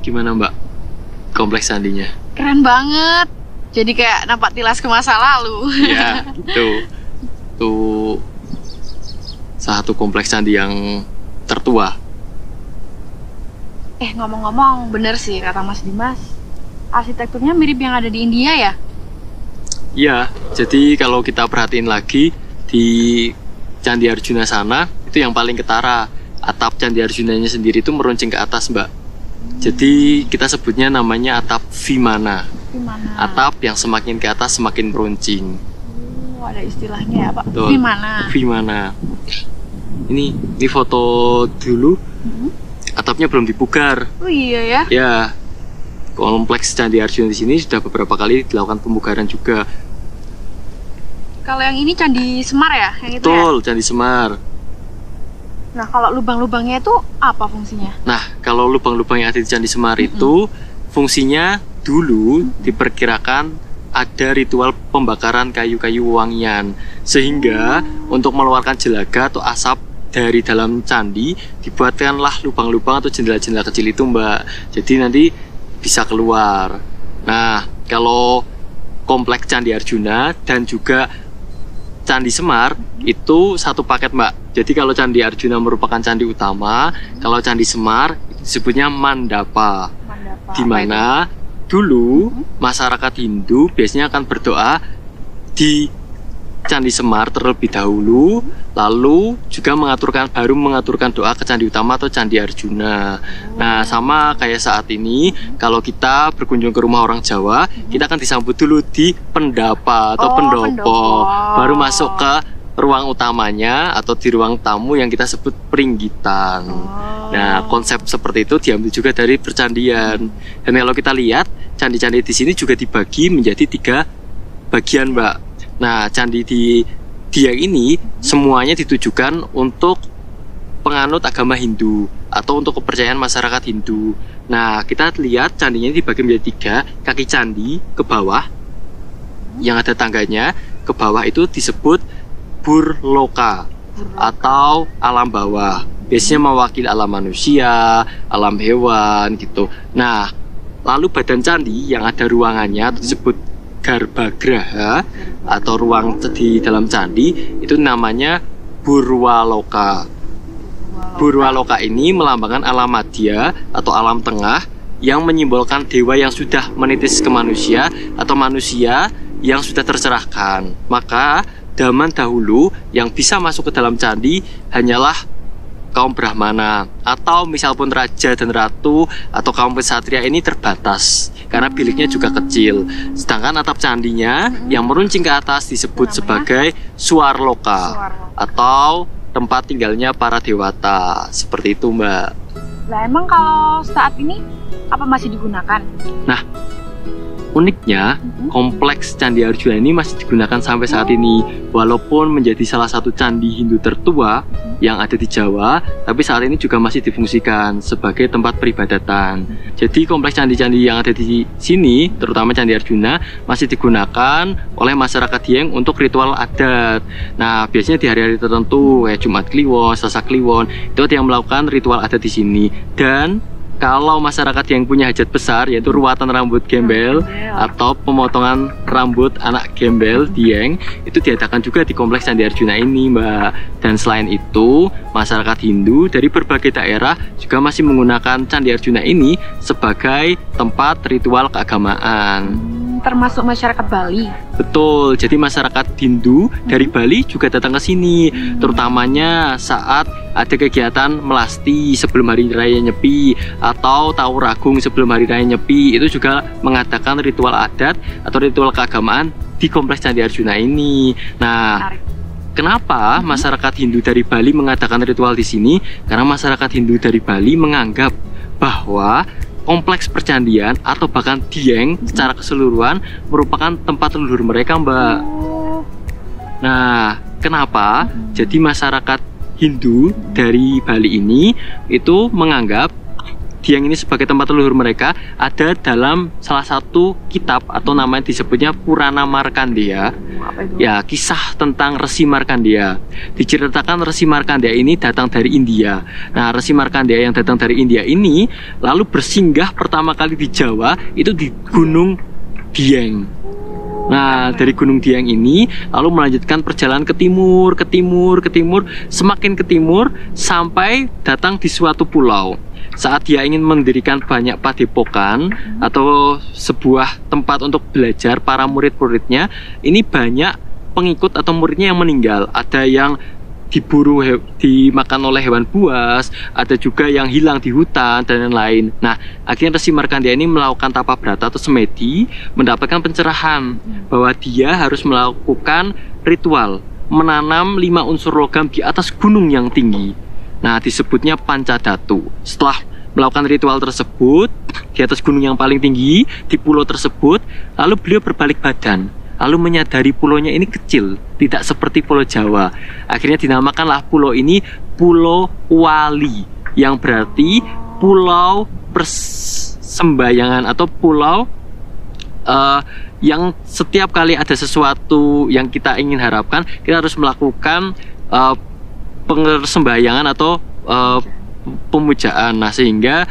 Gimana Mbak? Kompleks candinya? Keren banget. Jadi kayak nampak tilas ke masa lalu. Iya, gitu. Tuh salah satu kompleks candi yang tertua. Ngomong-ngomong, bener sih kata Mas Dimas. Arsitekturnya mirip yang ada di India ya? Iya, jadi kalau kita perhatiin lagi di Candi Arjuna sana, itu yang paling ketara. Atap Candi Arjunanya sendiri itu meruncing ke atas Mbak. Jadi kita sebutnya namanya atap Vimana. Atap yang semakin ke atas semakin meruncing. Ada istilahnya ya Pak. Tuh, Vimana. Vimana. Ini foto dulu. Atapnya belum dipugar. Oh iya ya. Ya. Kompleks Candi Arjuna di sini sudah beberapa kali dilakukan pemugaran juga. Kalau yang ini Candi Semar ya, yang itu Betul, ya? Candi Semar. Nah, kalau lubang-lubangnya itu apa fungsinya? Nah, kalau lubang-lubang yang ada di Candi Semar itu fungsinya dulu diperkirakan ada ritual pembakaran kayu-kayu wangian, sehingga untuk mengeluarkan jelaga atau asap dari dalam candi dibuatkanlah lubang-lubang atau jendela-jendela kecil itu Mbak. Jadi nanti bisa keluar. Nah, kalau kompleks Candi Arjuna dan juga Candi Semar itu satu paket, Mbak. Jadi kalau Candi Arjuna merupakan candi utama, kalau Candi Semar disebutnya Mandapa. Di mana dulu masyarakat Hindu biasanya akan berdoa di Candi Semar terlebih dahulu, lalu juga baru mengaturkan doa ke candi utama atau Candi Arjuna. Nah, sama kayak saat ini, kalau kita berkunjung ke rumah orang Jawa, kita akan disambut dulu di pendapa atau pendopo, baru masuk ke ruang utamanya atau di ruang tamu yang kita sebut peringgitan. Nah, konsep seperti itu diambil juga dari percandian. Dan kalau kita lihat, candi-candi di sini juga dibagi menjadi 3 bagian, Mbak. Nah, candi di Dieng ini semuanya ditujukan untuk penganut agama Hindu atau untuk kepercayaan masyarakat Hindu. Nah, kita lihat candinya dibagi menjadi 3, kaki candi ke bawah yang ada tangganya, ke bawah itu disebut Burloka atau alam bawah. Biasanya mewakili alam manusia, alam hewan gitu. Nah, lalu badan candi yang ada ruangannya disebut Garbhagraha atau ruang di dalam candi itu namanya Burwaloka. Burwaloka ini melambangkan alam madya atau alam tengah yang menyimbolkan dewa yang sudah menitis ke manusia atau manusia yang sudah tercerahkan. Maka zaman dahulu yang bisa masuk ke dalam candi hanyalah kaum Brahmana atau misal pun raja dan ratu atau kaum ksatria ini terbatas karena biliknya juga kecil. Sedangkan atap candinya yang meruncing ke atas disebut sebagai Swarloka atau tempat tinggalnya para dewata. Seperti itu, Mbak. Lah emang kalau saat ini apa masih digunakan? Nah, uniknya kompleks Candi Arjuna ini masih digunakan sampai saat ini. Walaupun menjadi salah satu candi Hindu tertua yang ada di Jawa, tapi saat ini juga masih difungsikan sebagai tempat peribadatan. Jadi kompleks candi-candi yang ada di sini, terutama Candi Arjuna, masih digunakan oleh masyarakat Dieng untuk ritual adat. Nah, biasanya di hari-hari tertentu kayak Jumat Kliwon, Selasa Kliwon, itu ada yang melakukan ritual adat di sini. Dan kalau masyarakat yang punya hajat besar, yaitu ruatan rambut gembel atau pemotongan rambut anak gembel Dieng, itu diadakan juga di kompleks Candi Arjuna ini, Mbak. Dan selain itu, masyarakat Hindu dari berbagai daerah juga masih menggunakan Candi Arjuna ini sebagai tempat ritual keagamaan. Termasuk masyarakat Bali. Betul, jadi masyarakat Hindu dari Bali juga datang ke sini, terutamanya saat ada kegiatan melasti sebelum hari raya Nyepi atau Tawuragung sebelum hari raya Nyepi. Itu juga mengadakan ritual adat atau ritual keagamaan di kompleks Candi Arjuna ini. Nah, kenapa masyarakat Hindu dari Bali mengadakan ritual di sini? Karena masyarakat Hindu dari Bali menganggap bahwa kompleks percandian atau bahkan Dieng secara keseluruhan merupakan tempat leluhur mereka, Mbak. Nah, kenapa? Jadi masyarakat Hindu dari Bali ini itu menganggap Dieng ini sebagai tempat leluhur mereka ada dalam salah satu kitab atau namanya disebutnya Purana Markandeya. Ya, kisah tentang Resi Markandeya. Diceritakan Resi Markandeya ini datang dari India. Nah, Resi Markandeya yang datang dari India ini lalu bersinggah pertama kali di Jawa itu di Gunung Dieng. Nah, dari Gunung Dieng ini lalu melanjutkan perjalanan ke timur, semakin ke timur sampai datang di suatu pulau. Saat dia ingin mendirikan banyak padepokan atau sebuah tempat untuk belajar para murid-muridnya, ini banyak pengikut atau muridnya yang meninggal. Ada yang diburu dimakan oleh hewan buas, ada juga yang hilang di hutan dan lain-lain. Nah, akhirnya Resi Markandeya ini melakukan tapa brata atau semedi, mendapatkan pencerahan bahwa dia harus melakukan ritual menanam 5 unsur logam di atas gunung yang tinggi. Nah, disebutnya Pancadatu. Setelah melakukan ritual tersebut di atas gunung yang paling tinggi di pulau tersebut, lalu beliau berbalik badan, lalu menyadari pulaunya ini kecil, tidak seperti Pulau Jawa. Akhirnya dinamakanlah pulau ini Pulau Wali, yang berarti pulau persembayangan atau pulau yang setiap kali ada sesuatu yang kita ingin harapkan, kita harus melakukan persembahyangan atau pemujaan. Nah, sehingga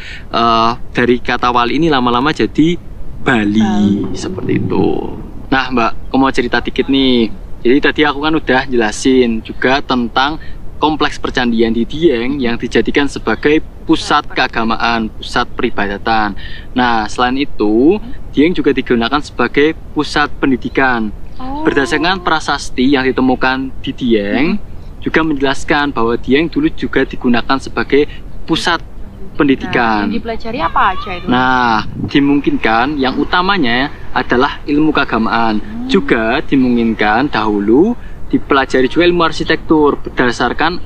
dari kata wali ini lama-lama jadi Bali, seperti itu. Nah, Mbak, aku mau cerita dikit nih. Jadi tadi aku kan udah jelasin juga tentang kompleks percandian di Dieng yang dijadikan sebagai pusat keagamaan, pusat peribadatan. Nah, selain itu, Dieng juga digunakan sebagai pusat pendidikan. Berdasarkan prasasti yang ditemukan di Dieng, juga menjelaskan bahwa Dieng dulu juga digunakan sebagai pusat pendidikan. Nah, yang dipelajari apa aja itu? Nah, dimungkinkan yang utamanya adalah ilmu keagamaan. Juga dimungkinkan dahulu dipelajari juga ilmu arsitektur berdasarkan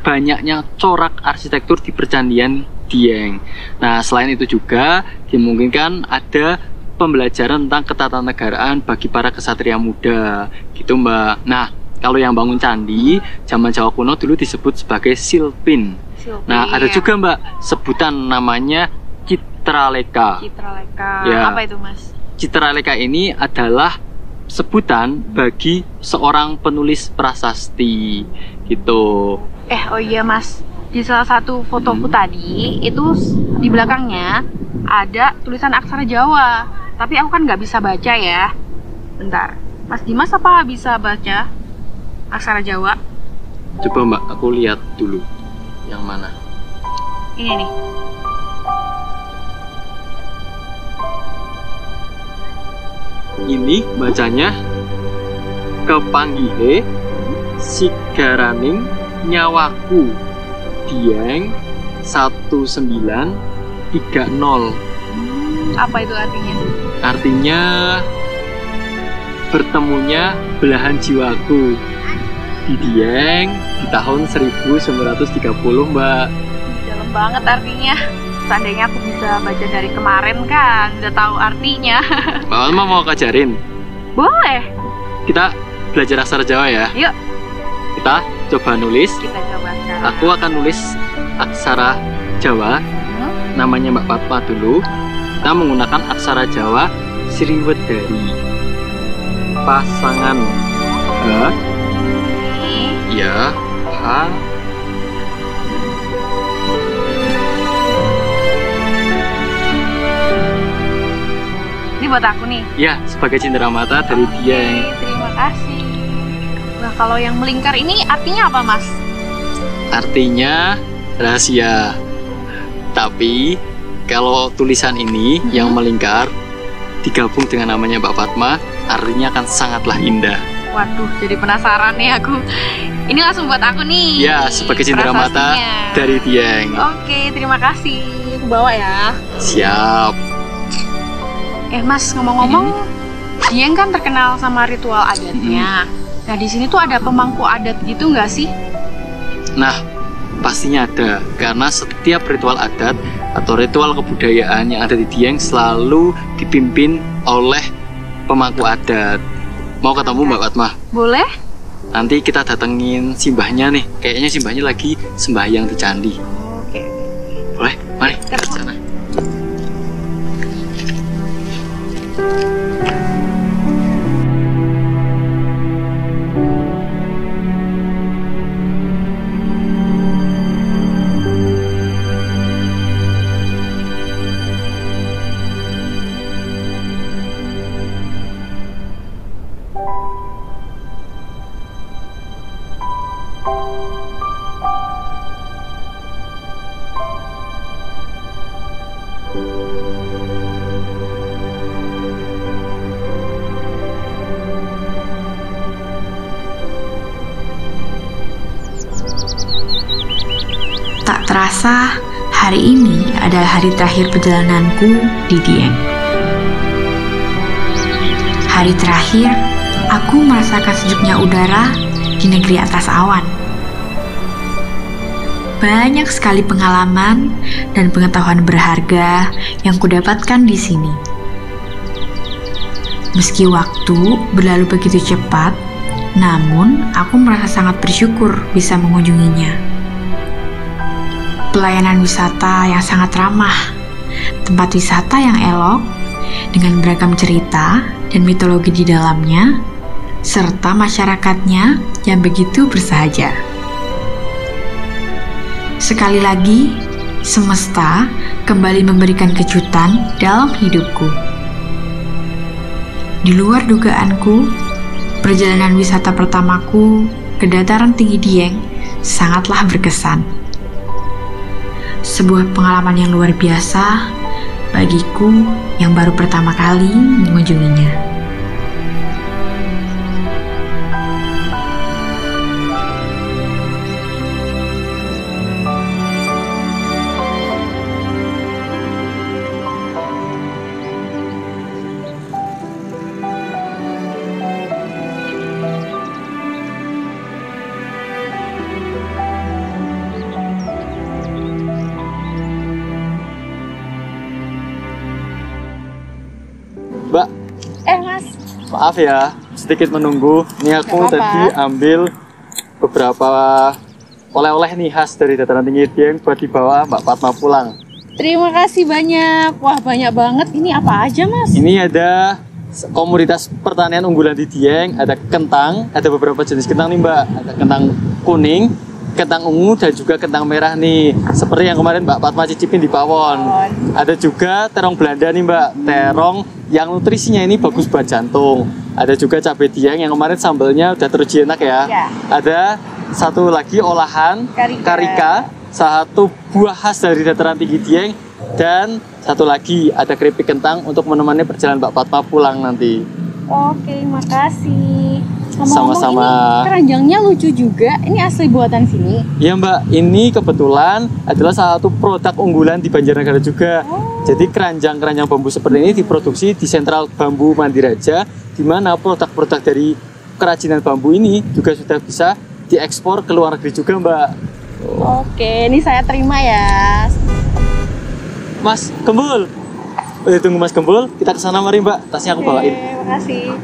banyaknya corak arsitektur di percandian Dieng. Nah, selain itu juga dimungkinkan ada pembelajaran tentang ketatanegaraan bagi para kesatria muda, gitu Mbak. Nah, kalau yang bangun candi zaman Jawa kuno dulu disebut sebagai silpin. Nah, ada juga Mbak sebutan namanya Citraleka. Citraleka. Ya. Apa itu, Mas? Citraleka ini adalah sebutan bagi seorang penulis prasasti, gitu. Oh iya, Mas. Di salah satu fotoku tadi itu di belakangnya ada tulisan aksara Jawa. Tapi aku kan nggak bisa baca ya. Bentar. Mas Dimas apa bisa baca aksara Jawa? Coba Mbak, aku lihat dulu. Yang mana? Ini nih. Ini bacanya Kepanggihe Sigaraning Nyawaku Dieng 1930. Apa itu artinya? Artinya bertemunya belahan jiwaku di Dieng di tahun 1930 Mbak. Dalam banget artinya. Seandainya aku bisa baca dari kemarin kan, udah tahu artinya. Mbak Alma mau kajarin? Boleh. Kita belajar aksara Jawa ya? Yuk. Kita coba nulis. Kita coba sekarang. Aku akan nulis aksara Jawa. Namanya Mbak Fatma dulu. Kita menggunakan aksara Jawa Sriwedari. Pasangan H. Ya, H. Ini buat aku nih. Ya, sebagai cenderamata dari Dieng. Terima kasih. Nah, kalau yang melingkar ini artinya apa, Mas? Artinya rahasia. Tapi kalau tulisan ini yang melingkar digabung dengan namanya Mbak Fatma, artinya akan sangatlah indah. Waduh, jadi penasaran nih aku. Ini langsung buat aku nih. Ya, sebagai cenderamata dari Dieng. Oke, terima kasih. Aku bawa ya. Siap. Mas, ngomong-ngomong, Dieng kan terkenal sama ritual adatnya. Nah, di sini tuh ada pemangku adat gitu nggak sih? Nah, pastinya ada. Karena setiap ritual adat atau ritual kebudayaan yang ada di Dieng selalu dipimpin oleh pemangku adat. Mau ketemu Mbak Fatma? Boleh. Nanti kita datengin simbahnya nih. Kayaknya simbahnya lagi sembahyang di candi. Oke. Boleh? Mari kita ke sana. Tak terasa, hari ini adalah hari terakhir perjalananku di Dieng. Hari terakhir, aku merasakan sejuknya udara di negeri atas awan. Banyak sekali pengalaman dan pengetahuan berharga yang kudapatkan di sini. Meski waktu berlalu begitu cepat, namun aku merasa sangat bersyukur bisa mengunjunginya. Pelayanan wisata yang sangat ramah, tempat wisata yang elok, dengan beragam cerita dan mitologi di dalamnya, serta masyarakatnya yang begitu bersahaja. Sekali lagi, semesta kembali memberikan kejutan dalam hidupku. Di luar dugaanku, Perjalanan wisata pertamaku ke dataran tinggi Dieng sangatlah berkesan. Sebuah pengalaman yang luar biasa bagiku yang baru pertama kali mengunjunginya. Mbak, Mas. maaf ya, sedikit menunggu. Ini aku tadi ambil beberapa oleh-oleh nih khas dari dataran tinggi Dieng buat dibawa Mbak Fatma pulang. Terima kasih banyak. Wah, banyak banget. Ini apa aja, Mas? Ini ada komoditas pertanian unggulan di Dieng, ada kentang, ada beberapa jenis kentang nih Mbak. Ada kentang kuning, kentang ungu, dan juga kentang merah nih. Seperti yang kemarin Mbak Fatma cicipin di Pawon. Ada juga terong Belanda nih Mbak, terong yang nutrisinya ini bagus buat jantung. Ada juga cabai Dieng yang kemarin sambelnya udah teruji enak ya. Ada satu lagi olahan karika, satu buah khas dari dataran tinggi Dieng, dan satu lagi ada keripik kentang untuk menemani perjalanan Mbak Fatma pulang nanti. Oke, makasih. Sama-sama. Ini keranjangnya lucu juga. Ini asli buatan sini. Iya Mbak, ini kebetulan adalah salah satu produk unggulan di Banjarnegara juga. Jadi keranjang-keranjang bambu seperti ini diproduksi di Sentral Bambu Mandiraja, di mana produk-produk dari kerajinan bambu ini juga sudah bisa diekspor ke luar negeri juga Mbak. Oke, ini saya terima ya. Mas Gembul, tunggu Mas Gembul, kita kesana mari Mbak, tasnya aku bawain. Terima kasih.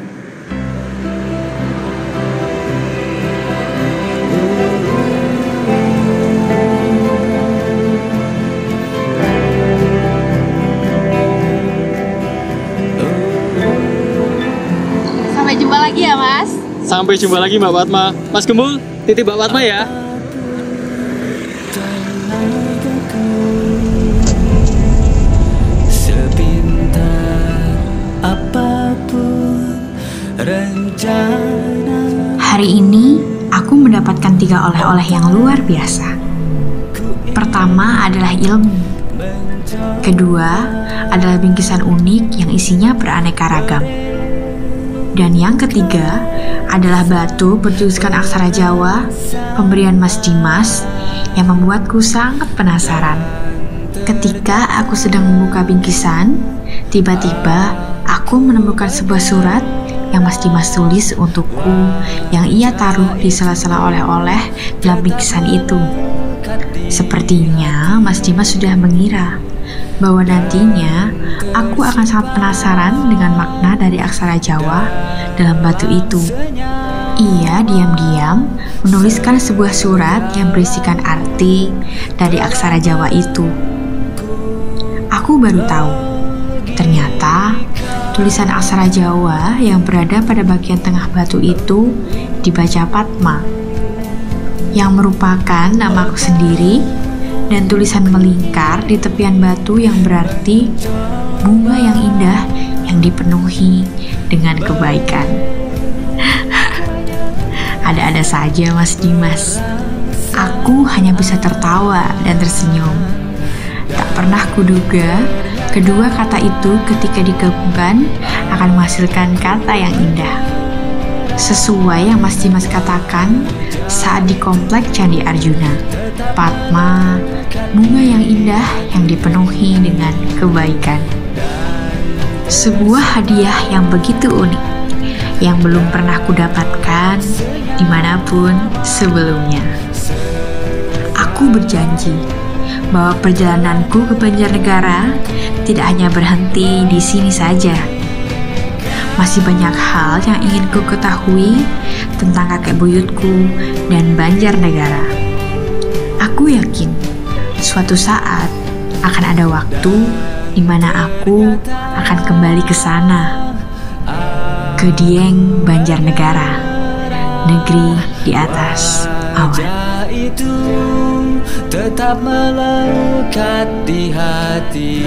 Sampai jumpa lagi ya Mas. Sampai jumpa lagi Mbak Fatma. Mas Gembul, titip Mbak Fatma ya. Hari ini aku mendapatkan 3 oleh-oleh yang luar biasa. Pertama adalah ilmu. Kedua adalah bingkisan unik yang isinya beraneka ragam. Dan yang ketiga adalah batu bertuliskan aksara Jawa pemberian Mas Dimas yang membuatku sangat penasaran. Ketika aku sedang membuka bingkisan, tiba-tiba aku menemukan sebuah surat yang Mas Dimas tulis untukku yang ia taruh di sela-sela oleh-oleh dalam bingkisan itu. Sepertinya Mas Dimas sudah mengira bahwa nantinya aku akan sangat penasaran dengan makna dari aksara Jawa dalam batu itu. Ia diam-diam menuliskan sebuah surat yang berisikan arti dari aksara Jawa itu. Aku baru tahu, ternyata tulisan aksara Jawa yang berada pada bagian tengah batu itu dibaca Fatma, yang merupakan namaku sendiri, dan tulisan melingkar di tepian batu yang berarti bunga yang indah yang dipenuhi dengan kebaikan. Ada-ada saja Mas Dimas. Aku hanya bisa tertawa dan tersenyum. Tak pernah kuduga kedua kata itu ketika digabungkan akan menghasilkan kata yang indah. Sesuai yang Mas Dimas katakan saat di komplek Candi Arjuna. Fatma, bunga yang indah yang dipenuhi dengan kebaikan. Sebuah hadiah yang begitu unik, yang belum pernah kudapatkan dimanapun sebelumnya. Aku berjanji bahwa perjalananku ke Banjarnegara tidak hanya berhenti di sini saja. Masih banyak hal yang ingin ku ketahui tentang kakek buyutku dan Banjarnegara. Aku yakin suatu saat akan ada waktu di mana aku akan kembali ke sana, ke Dieng, Banjarnegara, negeri di atas awan. Itu tetap melekat di hati.